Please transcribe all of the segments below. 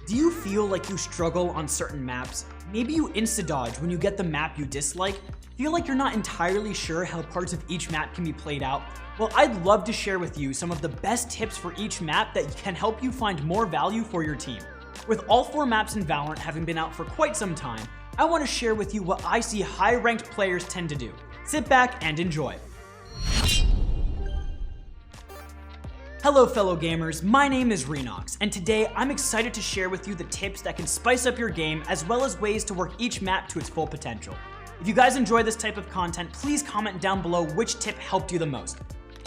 Do you feel like you struggle on certain maps? Maybe you insta-dodge when you get the map you dislike? Feel like you're not entirely sure how parts of each map can be played out? Well, I'd love to share with you some of the best tips for each map that can help you find more value for your team. With all 4 maps in Valorant having been out for quite some time, I want to share with you what I see high-ranked players tend to do. Sit back and enjoy. Hello fellow gamers, my name is Renox, and today I'm excited to share with you the tips that can spice up your game as well as ways to work each map to its full potential. If you guys enjoy this type of content, please comment down below which tip helped you the most.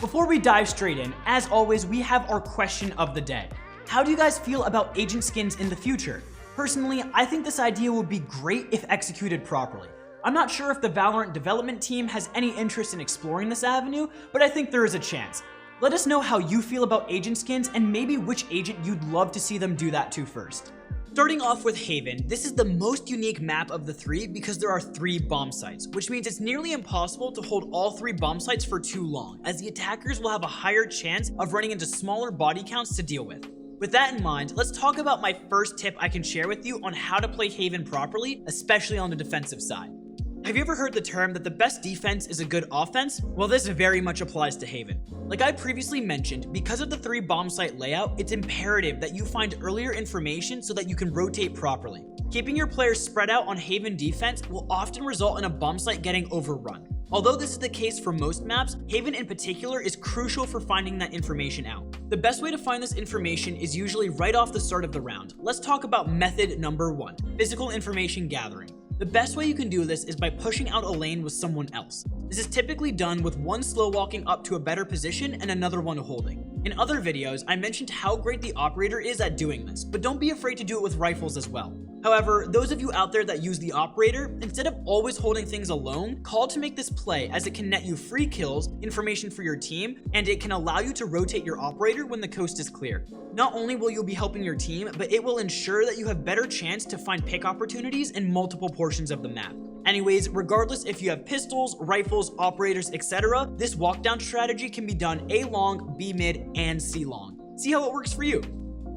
Before we dive straight in, as always, we have our question of the day. How do you guys feel about agent skins in the future? Personally, I think this idea would be great if executed properly. I'm not sure if the Valorant development team has any interest in exploring this avenue, but I think there is a chance. Let us know how you feel about agent skins and maybe which agent you'd love to see them do that to first. Starting off with Haven, this is the most unique map of the 3 because there are 3 bomb sites, which means it's nearly impossible to hold all 3 bomb sites for too long, as the attackers will have a higher chance of running into smaller body counts to deal with. With that in mind, let's talk about my first tip I can share with you on how to play Haven properly, especially on the defensive side. Have you ever heard the term that the best defense is a good offense? Well, this very much applies to Haven. Like I previously mentioned, because of the 3 bomb site layout, it's imperative that you find earlier information so that you can rotate properly. Keeping your players spread out on Haven defense will often result in a bomb site getting overrun. Although this is the case for most maps, Haven in particular is crucial for finding that information out. The best way to find this information is usually right off the start of the round. Let's talk about method number 1, physical information gathering. The best way you can do this is by pushing out a lane with someone else. This is typically done with one slow walking up to a better position and another one holding. In other videos, I mentioned how great the operator is at doing this, but don't be afraid to do it with rifles as well. However, those of you out there that use the operator, instead of always holding things alone, call to make this play as it can net you free kills, information for your team, and it can allow you to rotate your operator when the coast is clear. Not only will you be helping your team, but it will ensure that you have better chance to find pick opportunities in multiple portions of the map. Anyways, regardless if you have pistols, rifles, operators, etc., this walkdown strategy can be done A long, B mid, and C long. See how it works for you.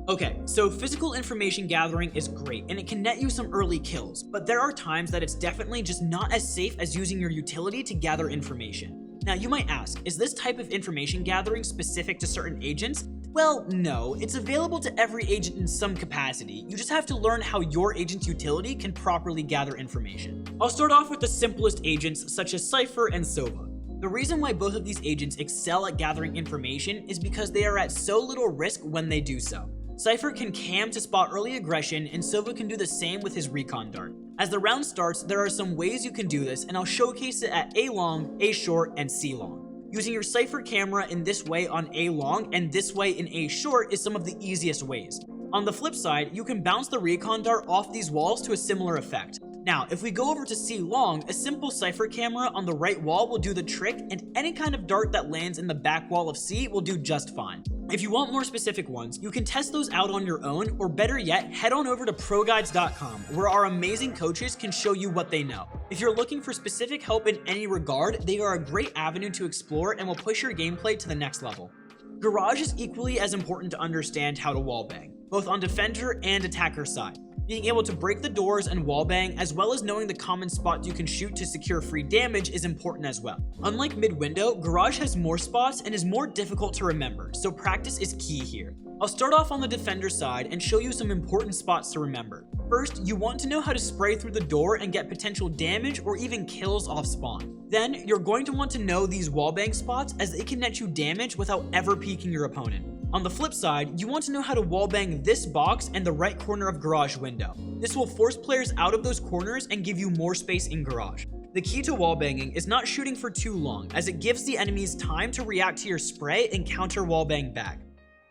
Okay, so physical information gathering is great and it can net you some early kills, but there are times that it's definitely just not as safe as using your utility to gather information. Now you might ask, is this type of information gathering specific to certain agents? Well, no, it's available to every agent in some capacity. You just have to learn how your agent's utility can properly gather information. I'll start off with the simplest agents such as Cypher and Sova. The reason why both of these agents excel at gathering information is because they are at so little risk when they do so. Cypher can cam to spot early aggression, and Sova can do the same with his recon dart. As the round starts, there are some ways you can do this, and I'll showcase it at A long, A short, and C long. Using your Cypher camera in this way on A long and this way in A short is some of the easiest ways. On the flip side, you can bounce the recon dart off these walls to a similar effect. Now, if we go over to C long, a simple Cypher camera on the right wall will do the trick, and any kind of dart that lands in the back wall of C will do just fine. If you want more specific ones, you can test those out on your own, or better yet, head on over to ProGuides.com, where our amazing coaches can show you what they know. If you're looking for specific help in any regard, they are a great avenue to explore and will push your gameplay to the next level. Garage is equally as important to understand how to wallbang, both on defender and attacker side. Being able to break the doors and wallbang, as well as knowing the common spots you can shoot to secure free damage, is important as well. Unlike mid-window, Garage has more spots and is more difficult to remember, so practice is key here. I'll start off on the defender side and show you some important spots to remember. First, you want to know how to spray through the door and get potential damage or even kills off spawn. Then, you're going to want to know these wallbang spots as they can net you damage without ever peeking your opponent. On the flip side, you want to know how to wallbang this box and the right corner of Garage window. This will force players out of those corners and give you more space in Garage. The key to wallbanging is not shooting for too long, as it gives the enemies time to react to your spray and counter wallbang back.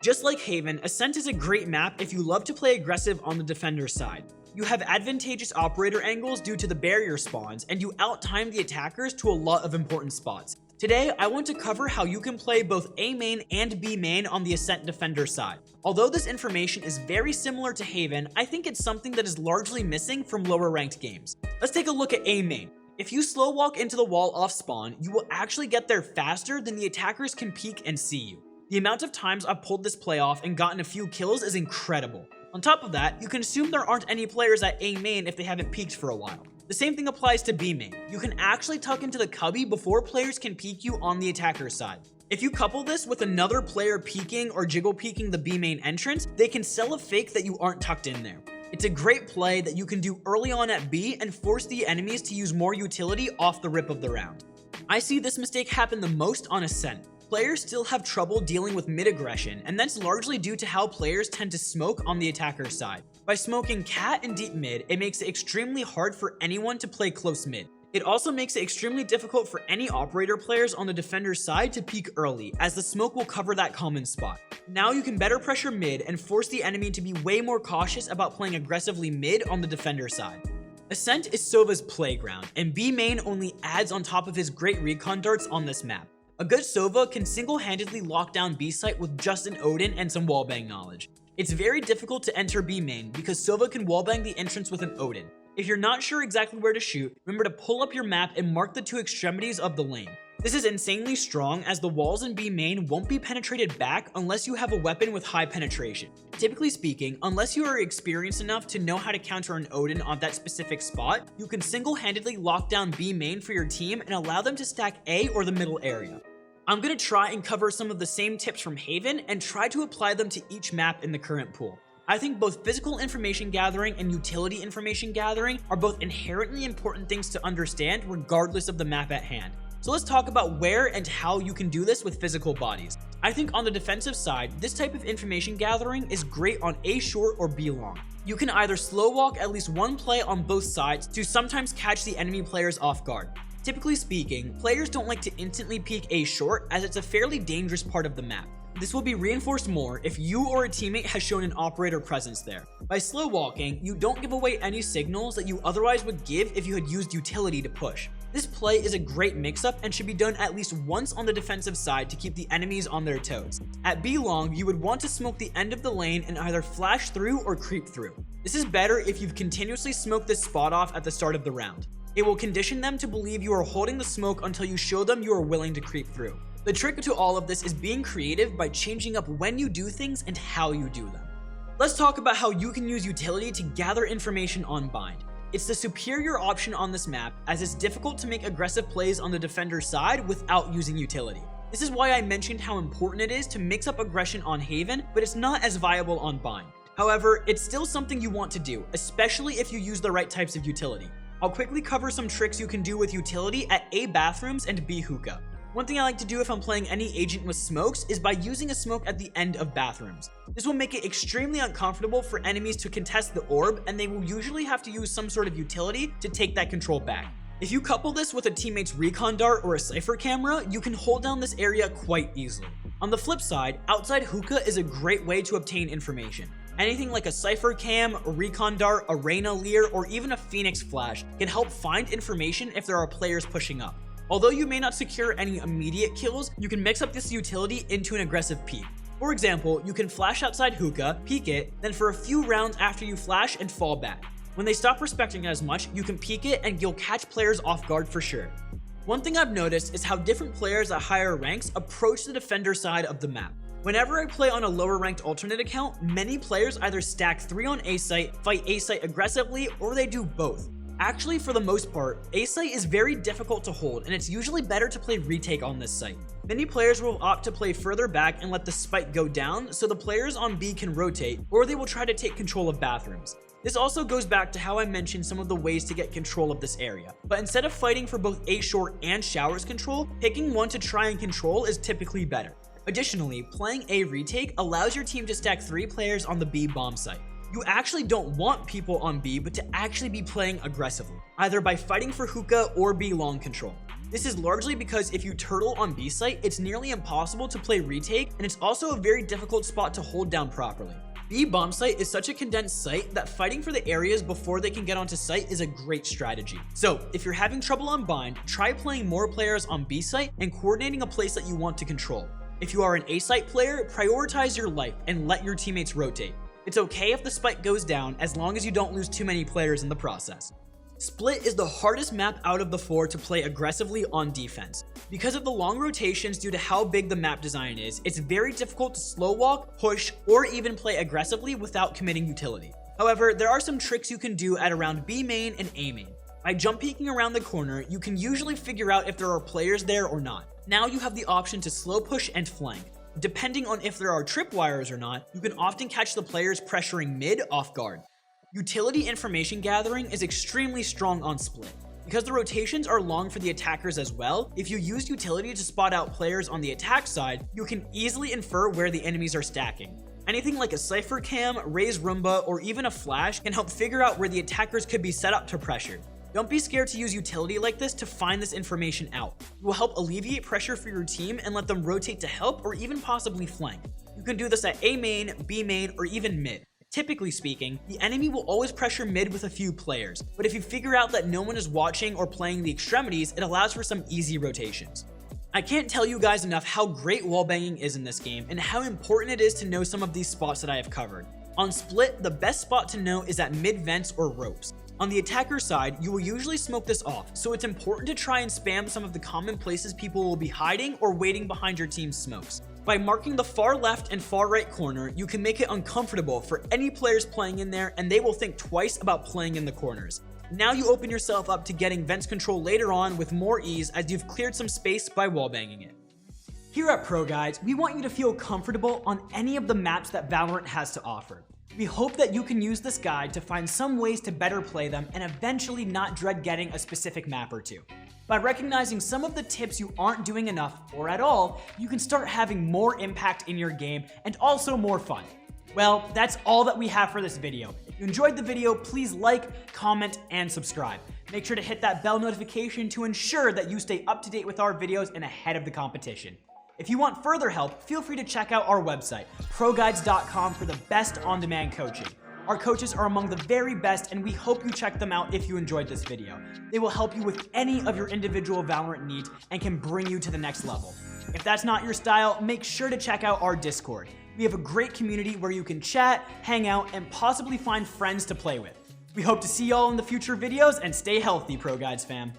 Just like Haven, Ascent is a great map if you love to play aggressive on the defender side. You have advantageous operator angles due to the barrier spawns, and you out-time the attackers to a lot of important spots. Today, I want to cover how you can play both A main and B main on the Ascent defender side. Although this information is very similar to Haven, I think it's something that is largely missing from lower ranked games. Let's take a look at A main. If you slow walk into the wall off spawn, you will actually get there faster than the attackers can peek and see you. The amount of times I've pulled this play off and gotten a few kills is incredible. On top of that, you can assume there aren't any players at A main if they haven't peeked for a while. The same thing applies to B main. You can actually tuck into the cubby before players can peek you on the attacker's side. If you couple this with another player peeking or jiggle peeking the B main entrance, they can sell a fake that you aren't tucked in there. It's a great play that you can do early on at B and force the enemies to use more utility off the rip of the round. I see this mistake happen the most on Ascent. Players still have trouble dealing with mid aggression, and that's largely due to how players tend to smoke on the attacker's side. By smoking cat and deep mid, it makes it extremely hard for anyone to play close mid. It also makes it extremely difficult for any operator players on the defender's side to peek early, as the smoke will cover that common spot. Now you can better pressure mid and force the enemy to be way more cautious about playing aggressively mid on the defender's side. Ascent is Sova's playground, and B main only adds on top of his great recon darts on this map. A good Sova can single-handedly lock down B site with just an Odin and some wallbang knowledge. It's very difficult to enter B main because Sova can wallbang the entrance with an Odin. If you're not sure exactly where to shoot, remember to pull up your map and mark the two extremities of the lane. This is insanely strong as the walls in B main won't be penetrated back unless you have a weapon with high penetration. Typically speaking, unless you are experienced enough to know how to counter an Odin on that specific spot, you can single-handedly lock down B main for your team and allow them to stack A or the middle area. I'm going to try and cover some of the same tips from Haven and try to apply them to each map in the current pool. I think both physical information gathering and utility information gathering are both inherently important things to understand regardless of the map at hand. So let's talk about where and how you can do this with physical bodies. I think on the defensive side, this type of information gathering is great on A short or B long. You can either slow walk at least one play on both sides to sometimes catch the enemy players off guard. Typically speaking, players don't like to instantly peek A short as it's a fairly dangerous part of the map. This will be reinforced more if you or a teammate has shown an operator presence there. By slow walking, you don't give away any signals that you otherwise would give if you had used utility to push. This play is a great mix-up and should be done at least once on the defensive side to keep the enemies on their toes. At B long, you would want to smoke the end of the lane and either flash through or creep through. This is better if you've continuously smoked this spot off at the start of the round. It will condition them to believe you are holding the smoke until you show them you are willing to creep through. The trick to all of this is being creative by changing up when you do things and how you do them. Let's talk about how you can use utility to gather information on bind. It's the superior option on this map as it's difficult to make aggressive plays on the defender's side without using utility. This is why I mentioned how important it is to mix up aggression on Haven, but it's not as viable on bind. However, it's still something you want to do, especially if you use the right types of utility. I'll quickly cover some tricks you can do with utility at A bathrooms and B hookah. One thing I like to do if I'm playing any agent with smokes is by using a smoke at the end of bathrooms. This will make it extremely uncomfortable for enemies to contest the orb, and they will usually have to use some sort of utility to take that control back. If you couple this with a teammate's recon dart or a cypher camera, you can hold down this area quite easily. On the flip side, outside hookah is a great way to obtain information. Anything like a cypher cam, a recon dart, a Reyna leer, or even a Phoenix flash can help find information if there are players pushing up. Although you may not secure any immediate kills, you can mix up this utility into an aggressive peek. For example, you can flash outside hookah, peek it, then for a few rounds after you flash and fall back. When they stop respecting it as much, you can peek it and you'll catch players off guard for sure. One thing I've noticed is how different players at higher ranks approach the defender side of the map. Whenever I play on a lower ranked alternate account, many players either stack 3 on A site, fight A site aggressively, or they do both. Actually, for the most part, A site is very difficult to hold, and it's usually better to play retake on this site. Many players will opt to play further back and let the spike go down so the players on B can rotate, or they will try to take control of bathrooms. This also goes back to how I mentioned some of the ways to get control of this area. But instead of fighting for both A short and showers control, picking one to try and control is typically better. Additionally, playing A retake allows your team to stack 3 players on the B bomb site. You actually don't want people on B, but to actually be playing aggressively, either by fighting for hookah or B long control. This is largely because if you turtle on B site, it's nearly impossible to play retake, and it's also a very difficult spot to hold down properly. B bomb site is such a condensed site that fighting for the areas before they can get onto site is a great strategy. So if you're having trouble on bind, try playing more players on B site and coordinating a place that you want to control. If you are an A site player, prioritize your life and let your teammates rotate. It's okay if the spike goes down as long as you don't lose too many players in the process. Split is the hardest map out of the 4 to play aggressively on defense. Because of the long rotations due to how big the map design is, it's very difficult to slow walk, push, or even play aggressively without committing utility. However, there are some tricks you can do at around B main and A main. By jump peeking around the corner, you can usually figure out if there are players there or not. Now you have the option to slow push and flank. Depending on if there are tripwires or not, you can often catch the players pressuring mid off guard. Utility information gathering is extremely strong on Split. Because the rotations are long for the attackers as well, if you use utility to spot out players on the attack side, you can easily infer where the enemies are stacking. Anything like a Cypher Cam, Raze Roomba, or even a Flash can help figure out where the attackers could be set up to pressure. Don't be scared to use utility like this to find this information out. It will help alleviate pressure for your team and let them rotate to help or even possibly flank. You can do this at A main, B main, or even mid. Typically speaking, the enemy will always pressure mid with a few players, but if you figure out that no one is watching or playing the extremities, it allows for some easy rotations. I can't tell you guys enough how great wallbanging is in this game and how important it is to know some of these spots that I have covered. On Split, the best spot to know is at mid vents or ropes. On the attacker side, you will usually smoke this off, so it's important to try and spam some of the common places people will be hiding or waiting behind your team's smokes. By marking the far left and far right corner, you can make it uncomfortable for any players playing in there, and they will think twice about playing in the corners. Now you open yourself up to getting vents control later on with more ease as you've cleared some space by wallbanging it. Here at ProGuides, we want you to feel comfortable on any of the maps that Valorant has to offer. We hope that you can use this guide to find some ways to better play them and eventually not dread getting a specific map or two. By recognizing some of the tips you aren't doing enough or at all, you can start having more impact in your game and also more fun. Well, that's all that we have for this video. If you enjoyed the video, please like, comment, and subscribe. Make sure to hit that bell notification to ensure that you stay up to date with our videos and ahead of the competition. If you want further help, feel free to check out our website, ProGuides.com, for the best on-demand coaching. Our coaches are among the very best, and we hope you check them out if you enjoyed this video. They will help you with any of your individual Valorant needs and can bring you to the next level. If that's not your style, make sure to check out our Discord. We have a great community where you can chat, hang out, and possibly find friends to play with. We hope to see y'all in the future videos, and stay healthy, ProGuides fam.